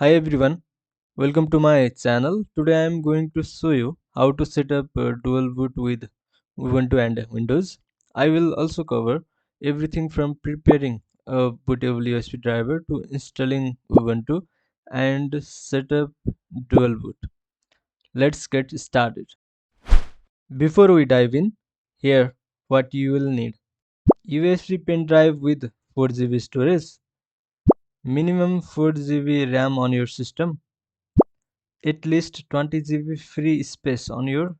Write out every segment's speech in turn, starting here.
Hi everyone, welcome to my channel. Today I am going to show you how to set up dual boot with Ubuntu and Windows. I will also cover everything from preparing a bootable USB driver to installing Ubuntu and set up dual boot. Let's get started. Before we dive in, here what you will need: USB pen drive with 4 GB storage, minimum 4 GB RAM on your system, at least 20 GB free space on your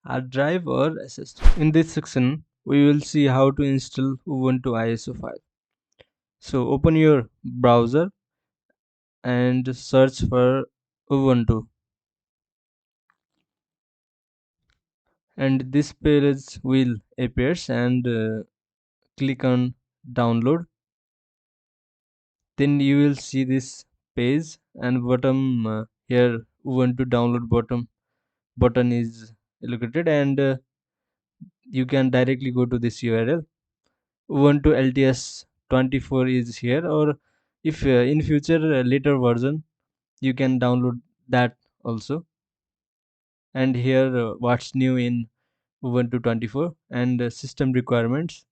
hard drive or SSD. In this section, we will see how to install Ubuntu ISO file. So open your browser and search for Ubuntu, and this page will appears and click on download. Then you will see this page, and bottom here Ubuntu download button is located, and you can directly go to this URL. Ubuntu LTS 24 is here, or if in future later version you can download that also. And here what's new in Ubuntu 24 and system requirements,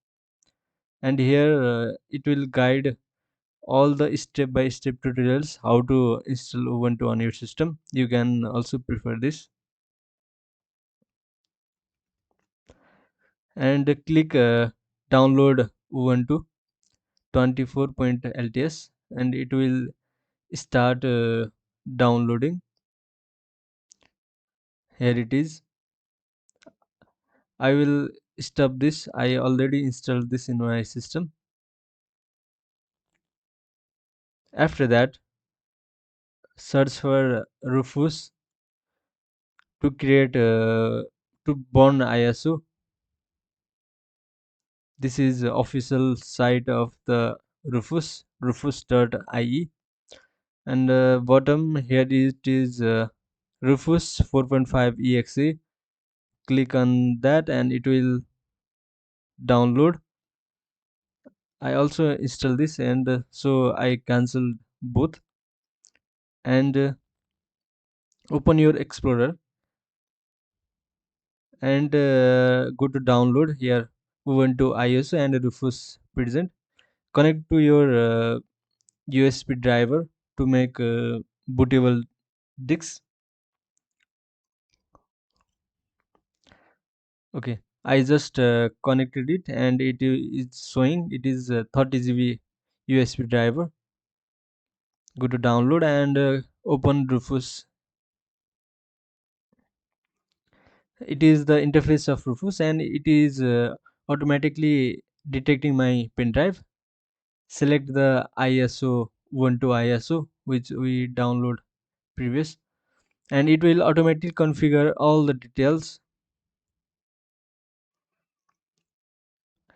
and here it will guide all the step by step tutorials how to install Ubuntu on your system. You can also prefer this, and click download Ubuntu 24.lts, and it will start downloading. Here it is. I will stop this. I already installed this in my system. After that, search for Rufus to create to burn ISO. This is the official site of the rufus.ie, and bottom here it is Rufus 4.5 exe. Click on that and it will download. I also install this, and so I cancel both, and open your Explorer and go to download. Here Ubuntu ISO and Rufus present. Connect to your USB driver to make bootable disks. Okay, I just connected it, and it is showing it is 30 GB USB driver. Go to download and open Rufus. It is the interface of Rufus, and it is automatically detecting my pen drive. Select the ISO, Ubuntu ISO, which we download previous, and it will automatically configure all the details,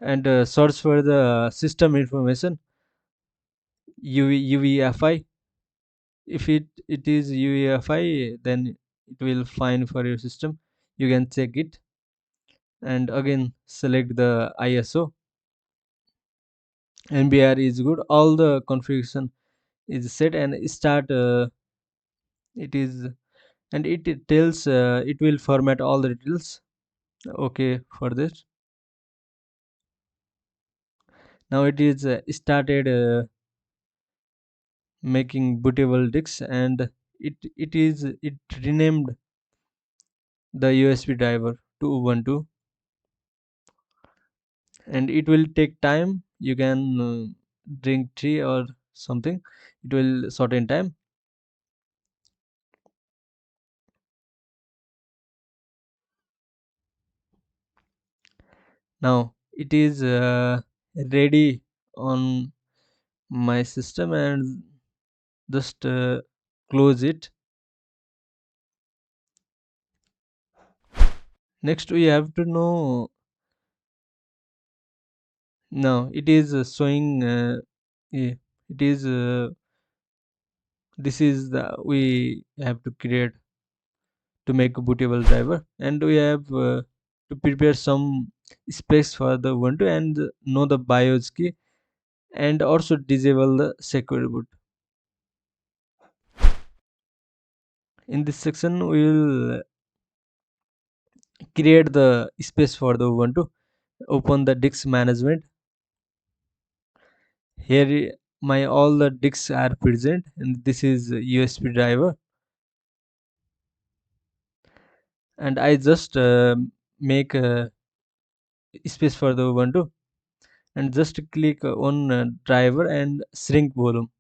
and search for the system information, UEFI. If it is UEFI, then it will find for your system. You can check it, and again select the ISO. NBR is good. All the configuration is set, and start. It is, and it tells it will format all the details. Okay, for this. Now it is started making bootable disks, and it renamed the USB driver to Ubuntu, and it will take time. You can drink tea or something. It will certain time. Now it is ready on my system, and just close it. Next we have to know. Now it is showing yeah, it is this is the we have to create to make a bootable driver, and we have to prepare some space for the Ubuntu and know the BIOS key, and also disable the secure boot. In this section, we will create the space for the Ubuntu. Open the disk management. Here, my all the disks are present, and this is a USB driver. And I just make a space for the Ubuntu, and just click on driver and shrink volume.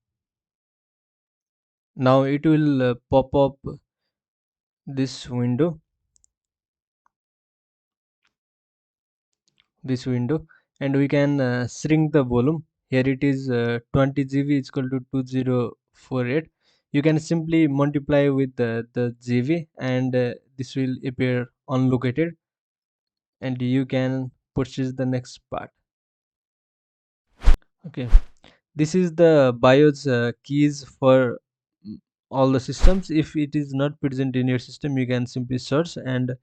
Now it will pop up this window, and we can shrink the volume. Here it is 20 GB is equal to 2048. You can simply multiply with the GB, and this will appear unlocated, and you can purchase the next part. Okay, this is the BIOS keys for all the systems. If it is not present in your system, you can simply search and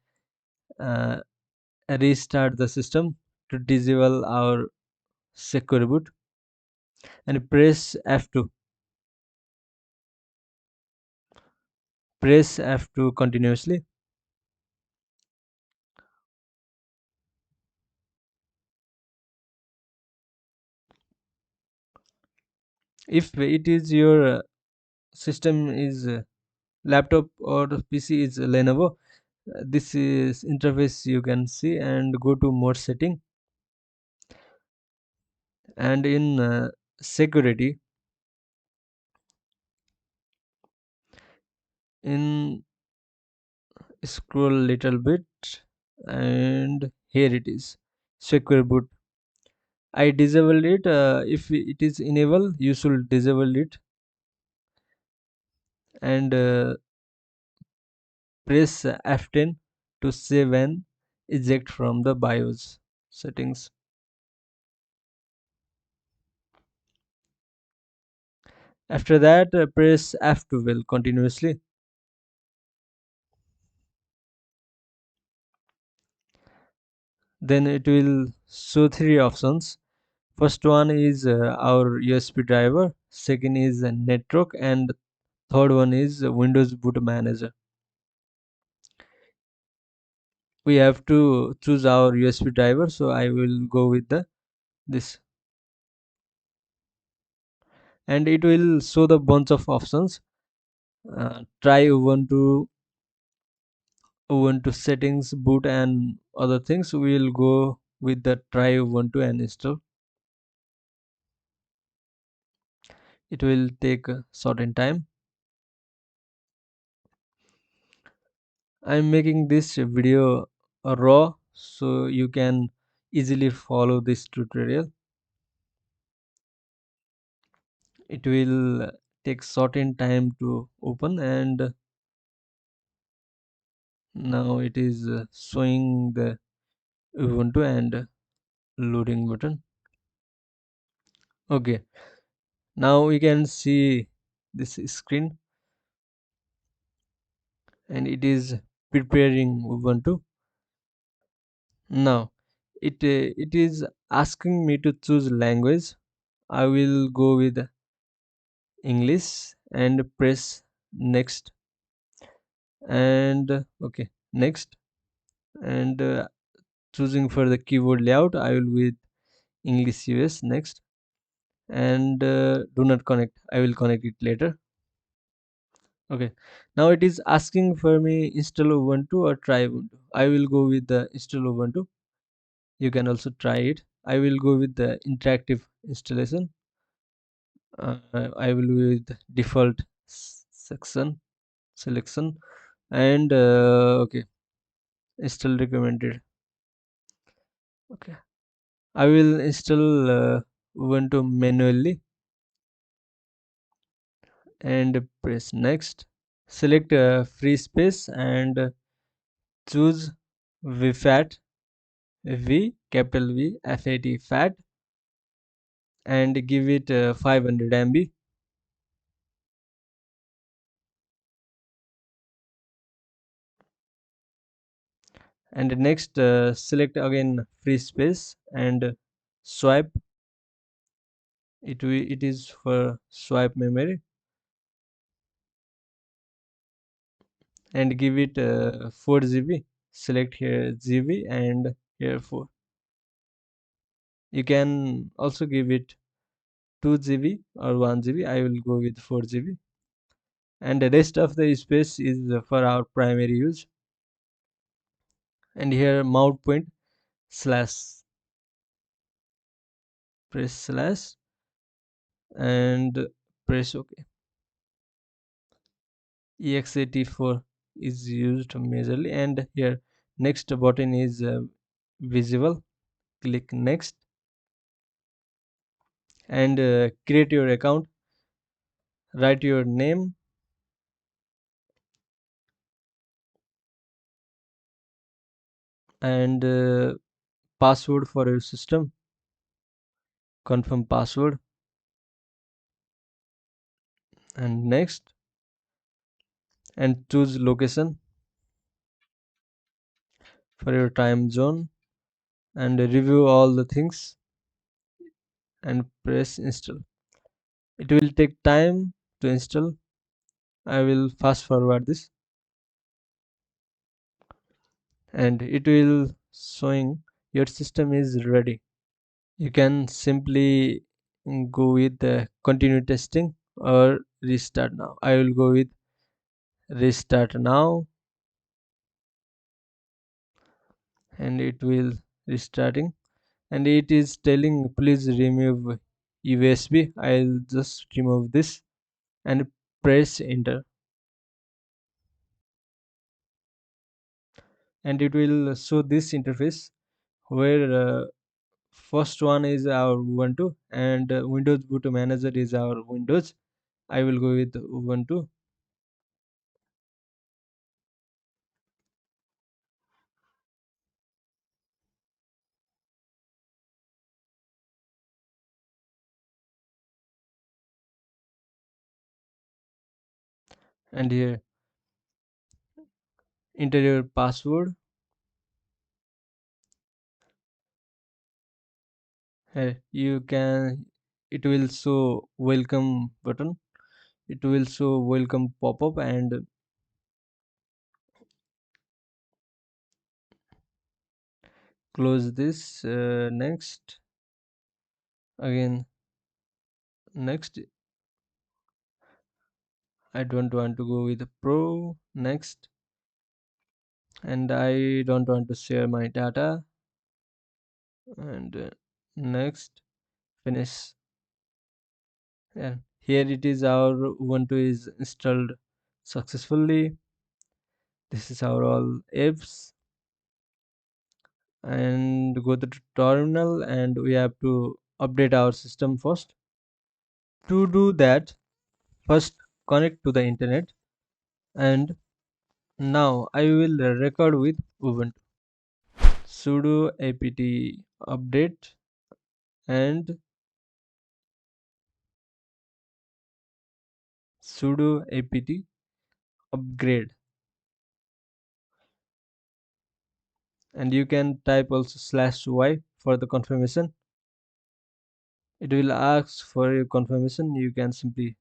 uh, restart the system to disable our secure boot, and press F2 continuously. If it is your system is laptop or PC is Lenovo, this is interface you can see, and go to more setting, and in security, in scroll little bit, and here it is secure boot. I disabled it. If it is enabled, you should disable it, and press F10 to save and eject from the BIOS settings. After that, press F12 continuously. Then it will show three options. First one is our USB driver, second is network, and third one is Windows Boot Manager. We have to choose our USB driver, so I will go with the this, and it will show the bunch of options. Try Ubuntu settings, boot, and other things. We will go with the try Ubuntu and install. It will take a certain time. I'm making this video raw, so you can easily follow this tutorial. It will take certain time to open, and now it is showing the Ubuntu and loading button. Okay, now we can see this screen, and it is preparing Ubuntu. Now it is asking me to choose language. I will go with English and press next, and okay, next, and choosing for the keyboard layout, I will with English US next, and do not connect. I will connect it later. Okay, now it is asking for me install Ubuntu or try Ubuntu. I will go with the install Ubuntu. You can also try it. I will go with the interactive installation. I will with default section selection, and okay, install recommended. Okay, I will install Ubuntu manually and press next. Select free space and choose VFAT, V capital V FAT fat, and give it 500 MB. And next, select again free space and swipe. It is for swipe memory. and give it 4 GB. Select here GB and here 4. You can also give it 2 GB or 1 GB. I will go with 4 GB, and the rest of the space is for our primary use. And here mount point slash, press slash and press OK. ex84 is used majorly, and here next button is visible. Click next and create your account. Write your name and password for your system. Confirm password and next, and choose location for your time zone and review all the things and press install. It will take time to install. I will fast forward this, and it will showing your system is ready. You can simply go with the continue testing or restart now. I will go with restart now, and it will restarting, and it is telling please remove USB. I'll just remove this and press enter, and it will show this interface where first one is our Ubuntu and Windows Boot Manager is our Windows. I will go with Ubuntu, and here enter your password. Here you can, it will show welcome button. It will show welcome pop-up, and close this. Next, again next. I don't want to go with pro. Next, and I don't want to share my data, and next, finish. Yeah, here it is, our Ubuntu is installed successfully. This is our all apps, and go to terminal, and we have to update our system first. To do that, first connect to the internet, and now I will record with Ubuntu. Sudo apt update and sudo apt upgrade, and you can type also /y for the confirmation. It will ask for your confirmation. You can simply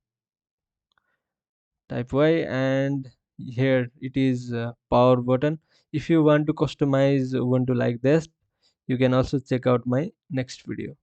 type y, and here it is power button. If you want to customize Ubuntu like this, you can also check out my next video.